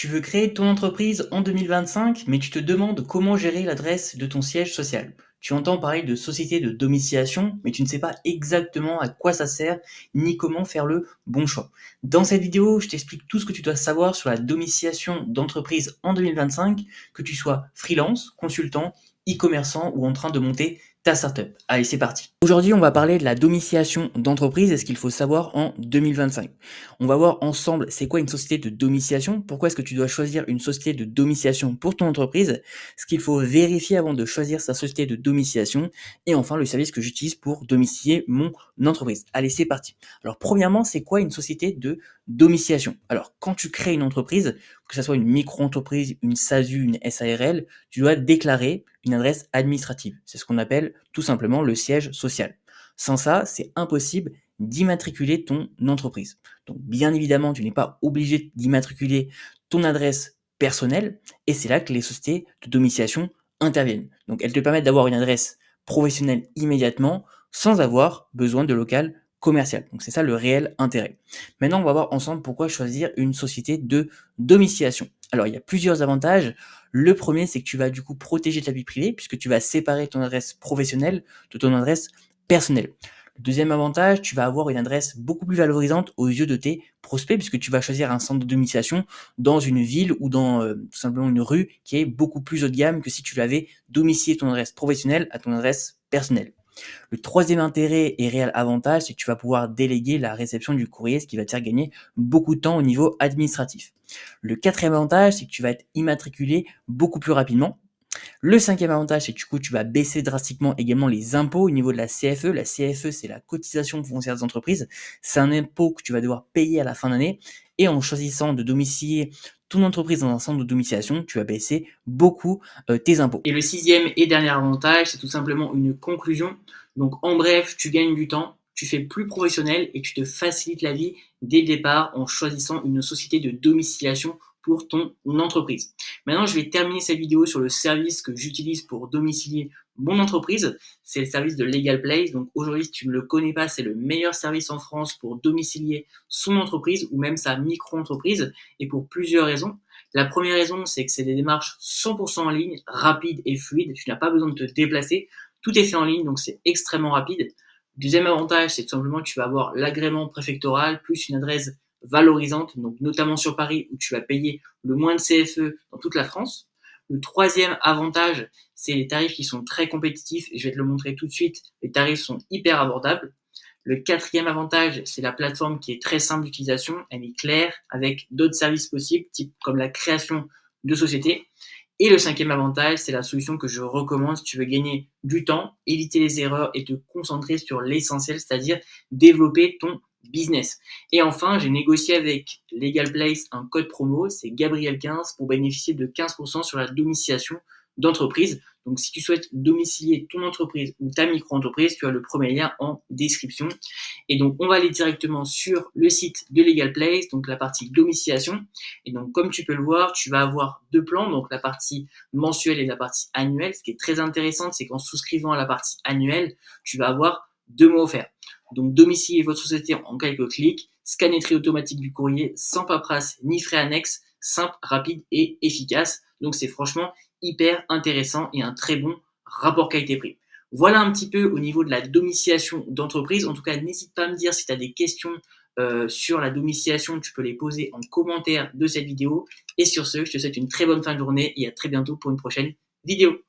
Tu veux créer ton entreprise en 2025, mais tu te demandes comment gérer l'adresse de ton siège social. Tu entends parler de société de domiciliation, mais tu ne sais pas exactement à quoi ça sert, ni comment faire le bon choix. Dans cette vidéo, je t'explique tout ce que tu dois savoir sur la domiciliation d'entreprise en 2025, que tu sois freelance, consultant, e-commerçant ou en train de monter ta startup. Allez, c'est parti. Aujourd'hui, on va parler de la domiciliation d'entreprise et ce qu'il faut savoir en 2025. On va voir ensemble c'est quoi une société de domiciliation, pourquoi est-ce que tu dois choisir une société de domiciliation pour ton entreprise, ce qu'il faut vérifier avant de choisir sa société de domiciliation et enfin le service que j'utilise pour domicilier mon entreprise. Allez, c'est parti. Alors premièrement, c'est quoi une société de domiciliation? Alors quand tu crées une entreprise, que ce soit une micro-entreprise, une SASU, une SARL, tu dois déclarer une adresse administrative. C'est ce qu'on appelle tout simplement le siège social. Sans ça, c'est impossible d'immatriculer ton entreprise. Donc bien évidemment, tu n'es pas obligé d'immatriculer ton adresse personnelle et c'est là que les sociétés de domiciliation interviennent. Donc elles te permettent d'avoir une adresse professionnelle immédiatement sans avoir besoin de local commercial. Donc c'est ça le réel intérêt. Maintenant, on va voir ensemble pourquoi choisir une société de domiciliation. Alors, il y a plusieurs avantages. Le premier, c'est que tu vas du coup protéger ta vie privée puisque tu vas séparer ton adresse professionnelle de ton adresse personnelle. Le deuxième avantage, tu vas avoir une adresse beaucoup plus valorisante aux yeux de tes prospects puisque tu vas choisir un centre de domiciliation dans une ville ou dans tout simplement une rue qui est beaucoup plus haut de gamme que si tu l'avais domicilié ton adresse professionnelle à ton adresse personnelle. Le troisième intérêt et réel avantage, c'est que tu vas pouvoir déléguer la réception du courrier, ce qui va te faire gagner beaucoup de temps au niveau administratif. Le quatrième avantage, c'est que tu vas être immatriculé beaucoup plus rapidement. Le cinquième avantage, c'est que du coup, tu vas baisser drastiquement également les impôts au niveau de la CFE. La CFE, c'est la cotisation foncière des entreprises. C'est un impôt que tu vas devoir payer à la fin d'année. Et en choisissant de domicilier ton entreprise dans un centre de domiciliation, tu vas baisser beaucoup tes impôts. Et le sixième et dernier avantage, c'est tout simplement une conclusion. Donc en bref, tu gagnes du temps, tu fais plus professionnel et tu te facilites la vie dès le départ en choisissant une société de domiciliation pour ton entreprise. Maintenant, je vais terminer cette vidéo sur le service que j'utilise pour domicilier mon entreprise. C'est le service de Legal Place. Donc aujourd'hui, si tu ne le connais pas, c'est le meilleur service en France pour domicilier son entreprise ou même sa micro-entreprise et pour plusieurs raisons. La première raison, c'est que c'est des démarches 100% en ligne, rapides et fluides. Tu n'as pas besoin de te déplacer. Tout est fait en ligne, donc c'est extrêmement rapide. Deuxième avantage, c'est tout simplement que tu vas avoir l'agrément préfectoral plus une adresse valorisante, donc notamment sur Paris où tu vas payer le moins de CFE dans toute la France. Le troisième avantage, c'est les tarifs qui sont très compétitifs et je vais te le montrer tout de suite. Les tarifs sont hyper abordables. Le quatrième avantage, c'est la plateforme qui est très simple d'utilisation, elle est claire avec d'autres services possibles, type comme la création de sociétés. Et le cinquième avantage, c'est la solution que je recommande si tu veux gagner du temps, éviter les erreurs et te concentrer sur l'essentiel, c'est-à-dire développer ton business. Et enfin, j'ai négocié avec Legal Place un code promo, c'est Gabriel15 pour bénéficier de 15% sur la domiciliation d'entreprise. Donc, si tu souhaites domicilier ton entreprise ou ta micro-entreprise, tu as le premier lien en description. Et donc, on va aller directement sur le site de Legal Place, donc la partie domiciliation. Et donc, comme tu peux le voir, tu vas avoir deux plans, donc la partie mensuelle et la partie annuelle. Ce qui est très intéressant, c'est qu'en souscrivant à la partie annuelle, tu vas avoir 2 mois offerts. Donc, domicilier votre société en quelques clics, scanner tri automatique du courrier, sans paperasse ni frais annexes, simple, rapide et efficace. Donc, c'est franchement hyper intéressant et un très bon rapport qualité-prix. Voilà un petit peu au niveau de la domiciliation d'entreprise. En tout cas, n'hésite pas à me dire si tu as des questions sur la domiciliation, tu peux les poser en commentaire de cette vidéo. Et sur ce, je te souhaite une très bonne fin de journée et à très bientôt pour une prochaine vidéo.